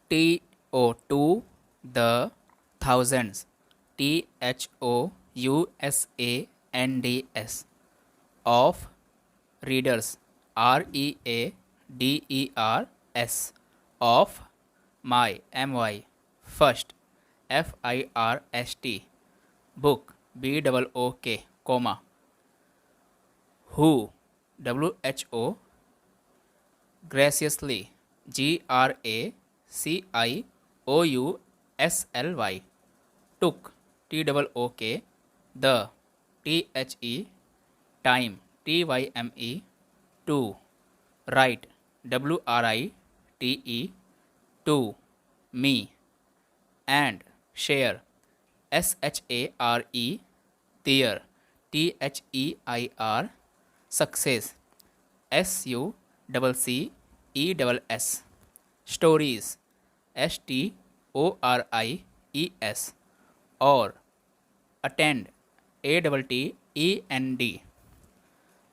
TO2 the thousands. THOUSANDS of readers. READERS of my first. FIRST book. BOOK comma who. WHO graciously. GRACIOUSLY took. TOOK the. THE time. TYME to. Write. WRITE to. Me. And share. SHARE their. THEIR success. SUCCESS stories. STORIES or attend. ATTEND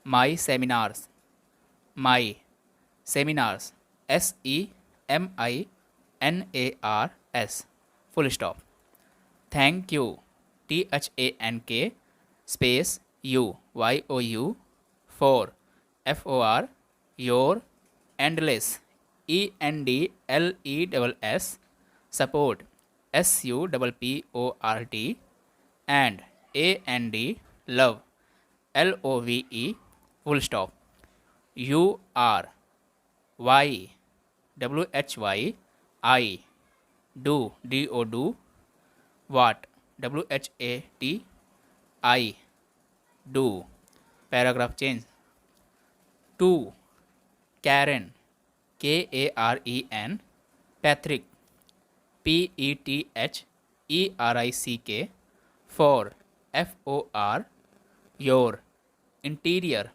my seminars. My seminars. SEMINARS full stop. Thank you. THANK space YOU for FOR your. Endless. ENDLESS support. SUPPORT and love. LOVE full stop. U R Y WHY I do do what. WHAT I do. Paragraph change. 2 Karen. KAREN Patrick. PETHERICK for. FOR your. Interior.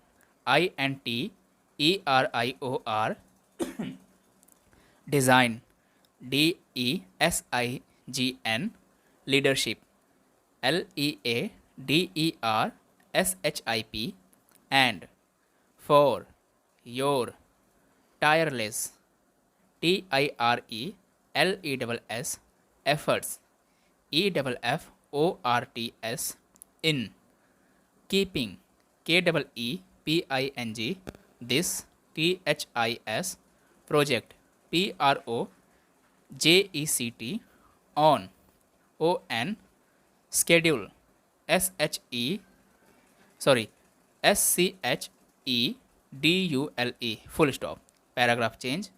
INTERIOR design. DESIGN leadership. LEADERSHIP and for. Your. Tireless. TIRELESS efforts. EFFORTS in. Keeping. KEEPING this. THIS project. PROJECT on. ON schedule. SCHEDULE full stop. Paragraph change.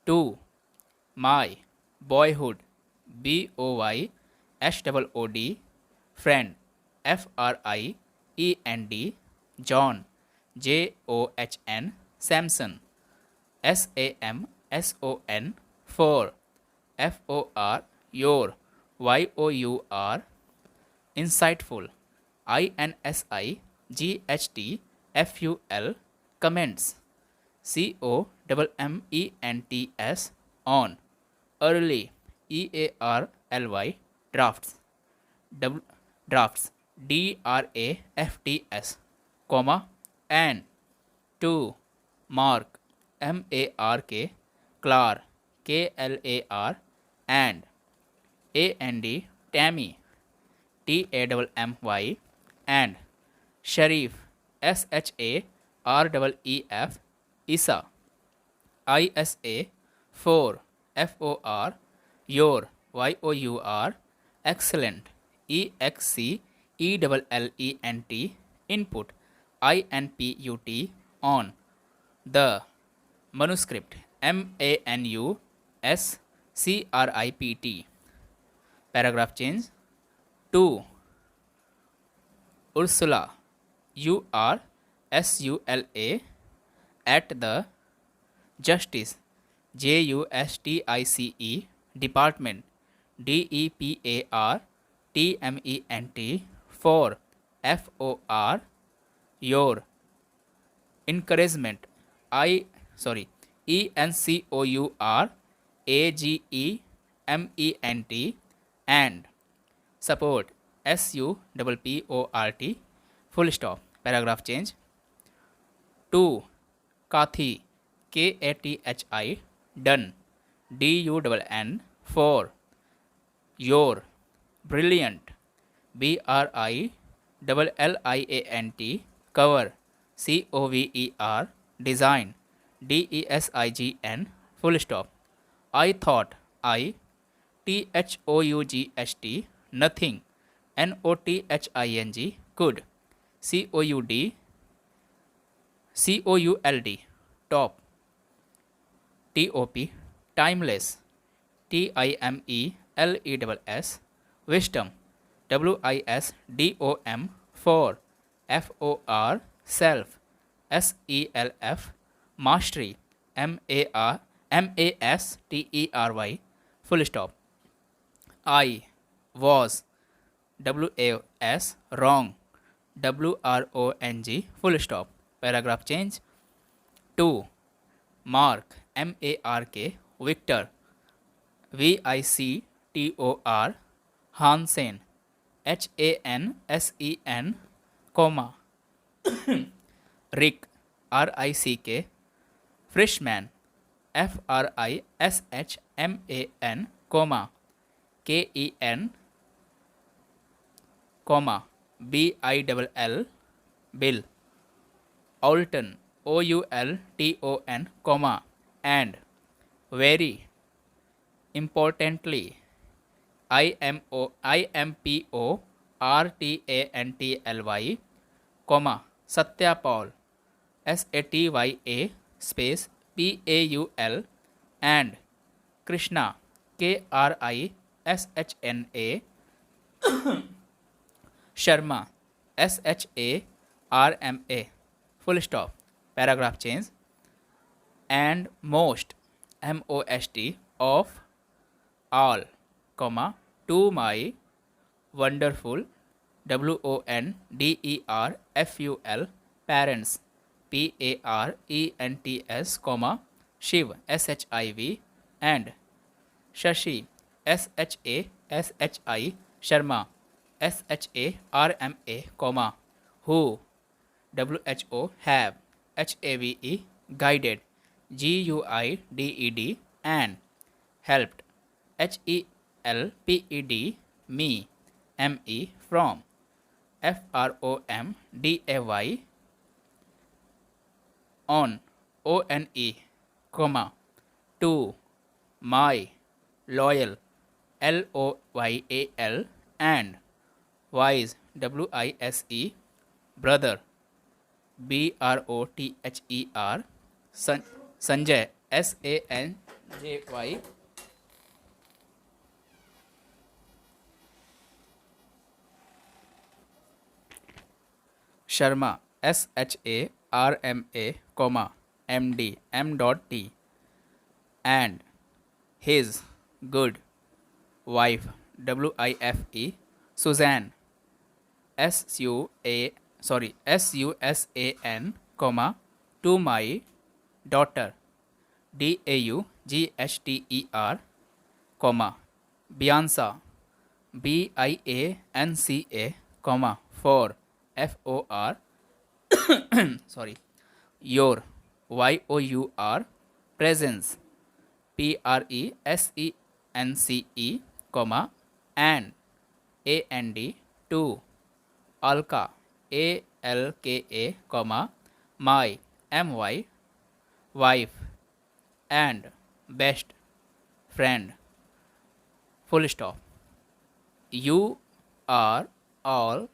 2 my boyhood. BOYSOOD friend. FRIEND John. JOHN Samson. SAMSON for. FOR your. YOUR insightful. INSIGHTFUL comments. COMMENTS on. Early. EARLY drafts. Drafts. DRAFTS comma and. 2 Mark. MARK Clar. KLAR and. Tammy. TAMMY and. Sharif. SHAREF Isa. ISA for. FOR your. YOUR excellent. EXCELLENT input. INPUT on. The manuscript. MANUSCRIPT. Paragraph change. 2 Ursula. URSULA at the Justice. JUSTICE department. DEPARTMENT for. FOR your. Encouragement. ENCOURAGEMENT and. Support. SUPPORT full stop. Paragraph change. 2 Kathi. KATHI done. DUNN. 4. Your. Brilliant. BRILLIANT. Cover. COVER. Design. DESIGN. Full stop. I thought. THOUGHT. Nothing. NOTHING. Could. COULD. Top. TOP. Timeless. TIMELESS. Wisdom. WISDOM. For. FOR. Self. SELF. Mastery. MASTERY. Full stop. I was. WAS. Wrong. WRONG. Full stop. Paragraph change. 2. Mark. MARK. Victor. VICTOR. Hansen. HANSEN. Comma. Rick. RICK. Frishman. FRISHMAN. Comma. KEN. Comma. BILL. Bill. Alton. OULTON. Comma. And. Very. Importantly. IMPORTANTLY. Comma. Satya Paul. SATYA. Space. PAUL. And. Krishna. KRISHNA. Sharma. SHARMA. Full stop. Paragraph change. And most. MOST. Of. All. Comma. To my. Wonderful. WONDERFUL. Parents. PARENTS. Comma. Shiv. SHIV. And. Shashi. SHASHI. Sharma. SHARMA. Comma. Who. WHO. Have. HAVE. Guided. GUIDED. And. Helped. HELPED. Me. ME. From. FROMDAY. On. ONE. Comma. To. My. Loyal. LOYAL. And. Wise. WISE. Brother. BROTHER. Sanjay. SANJY. Sharma. SHARMA. Comma. MD. M.T. And. His. Good. Wife. WIFE. Suzanne. SUSAN. Comma. To my. Daughter. DAUGHTER. Comma. Bianca. BIANCA. Comma. For. FOR. Sorry. Your. YOUR. Presence. PRESENCE. Comma. And. AND. To. Alka. ALKA. Comma. My. MY. Wife. And. Best. Friend. Full stop. You are all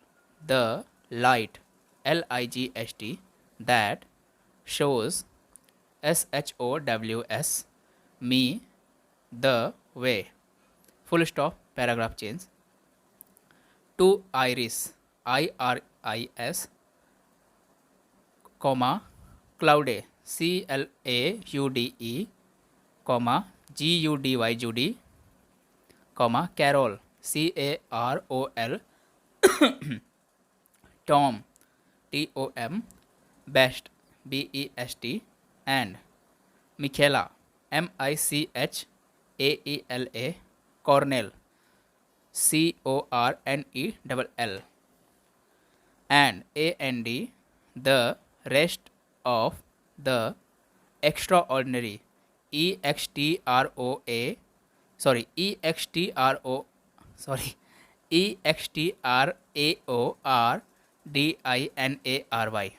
the light. LIGHT. That shows. SHOWS. Me. The way. Full stop. Paragraph change. To Iris. IRIS. Comma. Cloudy. CLAUDE. Comma. GUDY. Judy. Comma. Carol. CAROL. Tom. TOM. Best. BEST. And. Michaela. MICHAELA. Cornell. CORNELL. And. AND. The rest of the extraordinary. EXTROA, sorry, EXTRAORDINARY.